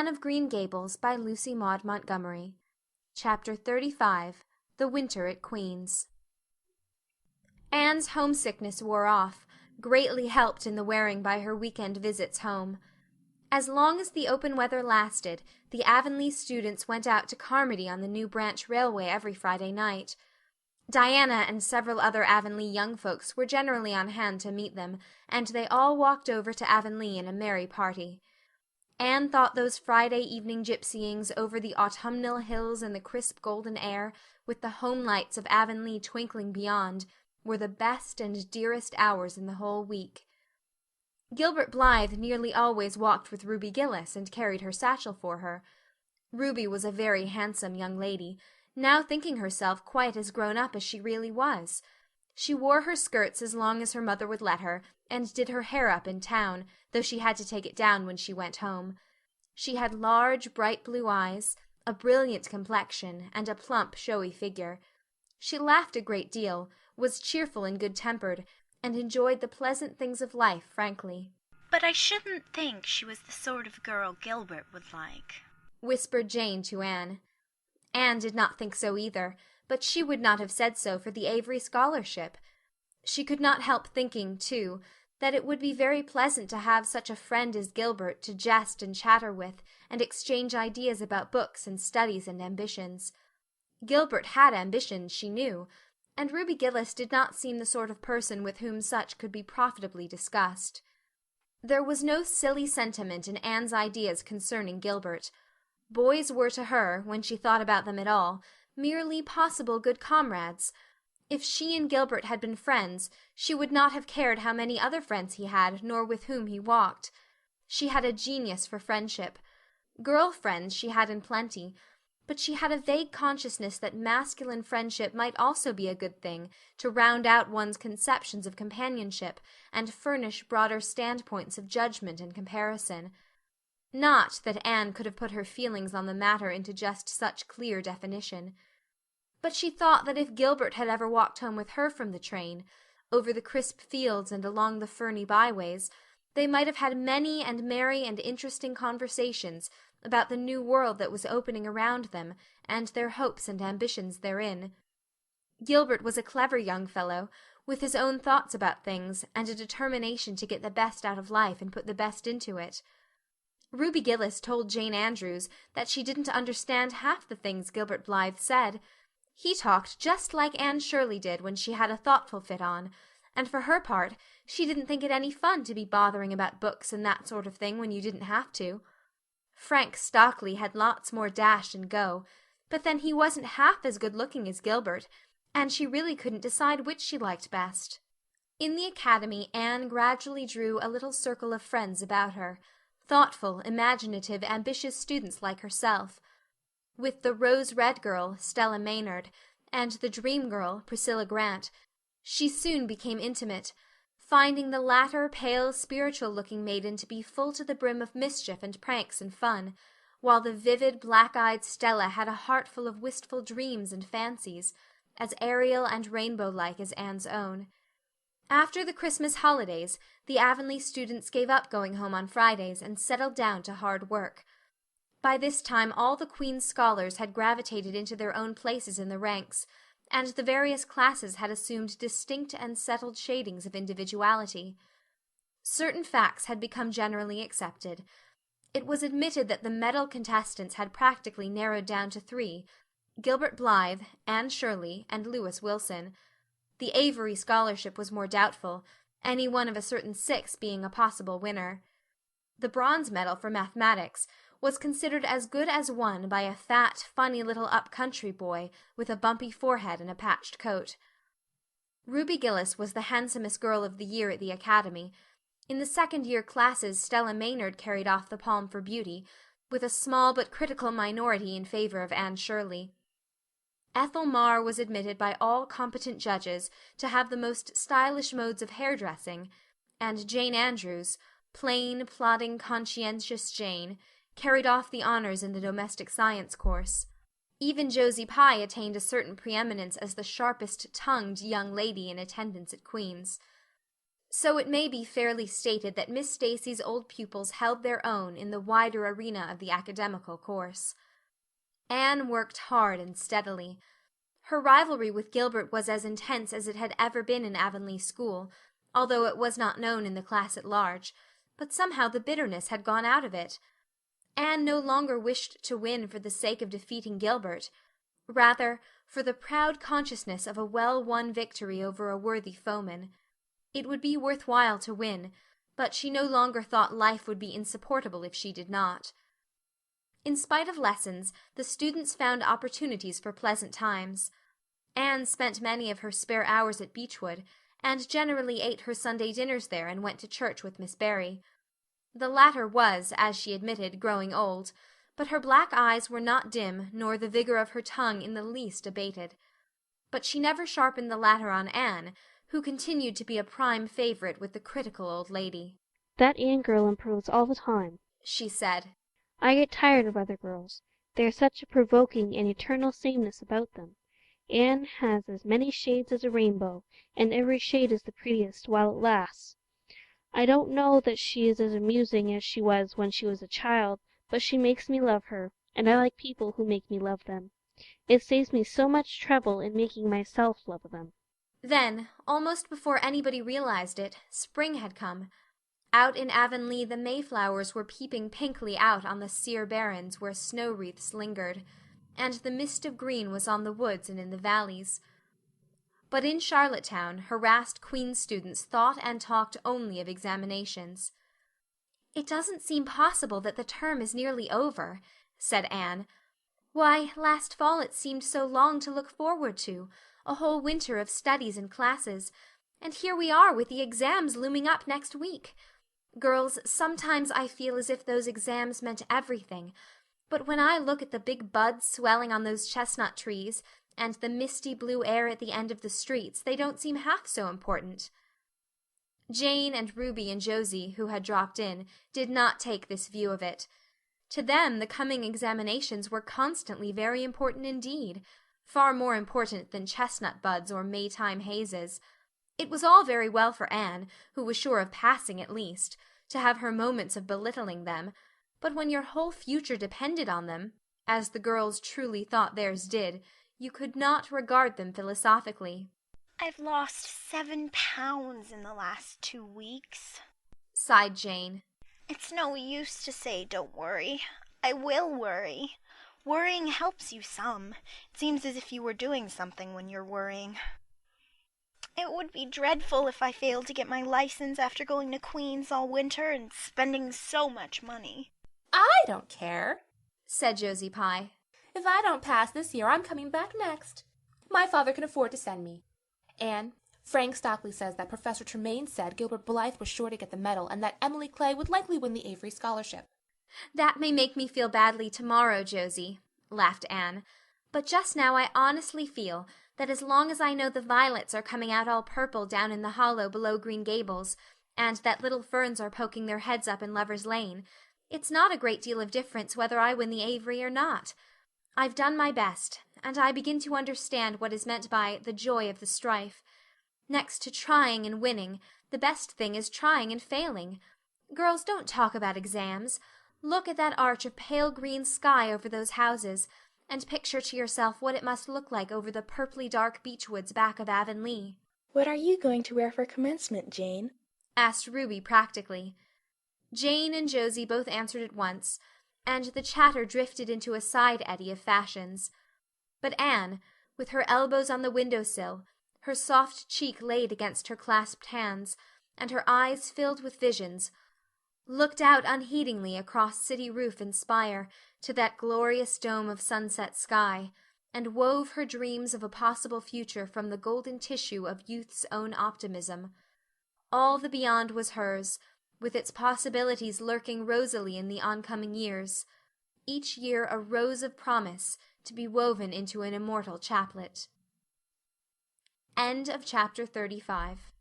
Anne of Green Gables by Lucy Maud Montgomery. Chapter 35. The Winter at Queen's. Anne's homesickness wore off, greatly helped in the wearing by her week-end visits home. As long as the open weather lasted, the Avonlea students went out to Carmody on the New Branch Railway every Friday night. Diana and several other Avonlea young folks were generally on hand to meet them, and they all walked over to Avonlea in a merry party. Anne thought those Friday evening gypsyings over the autumnal hills in the crisp golden air, with the home lights of Avonlea twinkling beyond, were the best and dearest hours in the whole week. Gilbert Blythe nearly always walked with Ruby Gillis and carried her satchel for her. Ruby was a very handsome young lady, now thinking herself quite as grown up as she really was. She wore her skirts as long as her mother would let her, and did her hair up in town, though she had to take it down when she went home. She had large, bright blue eyes, a brilliant complexion, and a plump, showy figure. She laughed a great deal, was cheerful and good-tempered, and enjoyed the pleasant things of life frankly. "But I shouldn't think she was the sort of girl Gilbert would like," whispered Jane to Anne. Anne did not think so either, but she would not have said so for the Avery scholarship. She could not help thinking, too, that it would be very pleasant to have such a friend as Gilbert to jest and chatter with, and exchange ideas about books and studies and ambitions. Gilbert had ambitions, she knew, and Ruby Gillis did not seem the sort of person with whom such could be profitably discussed. There was no silly sentiment in Anne's ideas concerning Gilbert. Boys were to her, when she thought about them at all, merely possible good comrades. If she and Gilbert had been friends, she would not have cared how many other friends he had, nor with whom he walked. She had a genius for friendship. Girl friends she had in plenty, but she had a vague consciousness that masculine friendship might also be a good thing, to round out one's conceptions of companionship, and furnish broader standpoints of judgment and comparison. Not that Anne could have put her feelings on the matter into just such clear definition. But she thought that if Gilbert had ever walked home with her from the train, over the crisp fields and along the ferny byways, they might have had many and merry and interesting conversations about the new world that was opening around them, and their hopes and ambitions therein. Gilbert was a clever young fellow, with his own thoughts about things, and a determination to get the best out of life and put the best into it. Ruby Gillis told Jane Andrews that she didn't understand half the things Gilbert Blythe said. He talked just like Anne Shirley did when she had a thoughtful fit on, and for her part she didn't think it any fun to be bothering about books and that sort of thing when you didn't have to. Frank Stockley had lots more dash and go, but then he wasn't half as good-looking as Gilbert, and she really couldn't decide which she liked best. In the academy Anne gradually drew a little circle of friends about her, thoughtful, imaginative, ambitious students like herself. With the rose-red girl, Stella Maynard, and the dream girl, Priscilla Grant, she soon became intimate, finding the latter pale, spiritual-looking maiden to be full to the brim of mischief and pranks and fun, while the vivid, black-eyed Stella had a heart full of wistful dreams and fancies, as aerial and rainbow-like as Anne's own. After the Christmas holidays, the Avonlea students gave up going home on Fridays and settled down to hard work. By this time all the Queen's scholars had gravitated into their own places in the ranks, and the various classes had assumed distinct and settled shadings of individuality. Certain facts had become generally accepted. It was admitted that the medal contestants had practically narrowed down to three: Gilbert Blythe, Anne Shirley, and Lewis Wilson. The Avery scholarship was more doubtful, any one of a certain six being a possible winner. The bronze medal for mathematics was considered as good as won by a fat, funny little up-country boy with a bumpy forehead and a patched coat. Ruby Gillis was the handsomest girl of the year at the academy. In the second-year classes Stella Maynard carried off the palm for beauty, with a small but critical minority in favor of Anne Shirley. Ethel Marr was admitted by all competent judges to have the most stylish modes of hair-dressing, and Jane Andrews, plain, plodding, conscientious Jane, carried off the honors in the domestic science course. Even Josie Pye attained a certain preeminence as the sharpest-tongued young lady in attendance at Queen's. So it may be fairly stated that Miss Stacy's old pupils held their own in the wider arena of the academical course. Anne worked hard and steadily. Her rivalry with Gilbert was as intense as it had ever been in Avonlea school, although it was not known in the class at large, but somehow the bitterness had gone out of it. Anne no longer wished to win for the sake of defeating Gilbert, rather for the proud consciousness of a well-won victory over a worthy foeman. It would be worth while to win, but she no longer thought life would be insupportable if she did not. In spite of lessons, the students found opportunities for pleasant times. Anne spent many of her spare hours at Beechwood, and generally ate her Sunday dinners there and went to church with Miss Barry. The latter was, as she admitted, growing old, but her black eyes were not dim, nor the vigor of her tongue in the least abated. But she never sharpened the latter on Anne, who continued to be a prime favorite with the critical old lady. "That Anne girl improves all the time," she said. "I get tired of other girls. There is such a provoking and eternal sameness about them. Anne has as many shades as a rainbow, and every shade is the prettiest while it lasts. I don't know that she is as amusing as she was when she was a child, but she makes me love her, and I like people who make me love them. It saves me so much trouble in making myself love them." Then, almost before anybody realized it, spring had come. Out in Avonlea the Mayflowers were peeping pinkly out on the sere barrens where snow wreaths lingered, and the mist of green was on the woods and in the valleys. But in Charlottetown harassed Queen's students thought and talked only of examinations. "It doesn't seem possible that the term is nearly over," said Anne. "Why, last fall it seemed so long to look forward to, a whole winter of studies and classes, and here we are with the exams looming up next week. Girls, sometimes I feel as if those exams meant everything, but when I look at the big buds swelling on those chestnut trees, and the misty blue air at the end of the streets, they don't seem half so important." Jane and Ruby and Josie, who had dropped in, did not take this view of it. To them the coming examinations were constantly very important indeed, far more important than chestnut buds or Maytime hazes. It was all very well for Anne, who was sure of passing at least, to have her moments of belittling them, but when your whole future depended on them, as the girls truly thought theirs did, you could not regard them philosophically. "I've lost 7 pounds in the last 2 weeks," sighed Jane. "It's no use to say don't worry. I will worry. Worrying helps you some. It seems as if you were doing something when you're worrying. It would be dreadful if I failed to get my license after going to Queen's all winter and spending so much money." "I don't care," said Josie Pye. "If I don't pass this year, I'm coming back next. My father can afford to send me. Anne, Frank Stockley says that Professor Tremaine said Gilbert Blythe was sure to get the medal and that Emily Clay would likely win the Avery scholarship." "That may make me feel badly tomorrow, Josie," laughed Anne. "But just now I honestly feel that as long as I know the violets are coming out all purple down in the hollow below Green Gables, and that little ferns are poking their heads up in Lover's Lane, it's not a great deal of difference whether I win the Avery or not. I've done my best, and I begin to understand what is meant by the joy of the strife. Next to trying and winning, the best thing is trying and failing. Girls, don't talk about exams. Look at that arch of pale green sky over those houses, and picture to yourself what it must look like over the purply dark beech woods back of Avonlea." "What are you going to wear for commencement, Jane?" asked Ruby practically. Jane and Josie both answered at once, and the chatter drifted into a side eddy of fashions. But Anne, with her elbows on the window-sill, her soft cheek laid against her clasped hands, and her eyes filled with visions, looked out unheedingly across city roof and spire to that glorious dome of sunset sky, and wove her dreams of a possible future from the golden tissue of youth's own optimism. All the beyond was hers, with its possibilities lurking rosily in the oncoming years, each year a rose of promise to be woven into an immortal chaplet. End of chapter 35.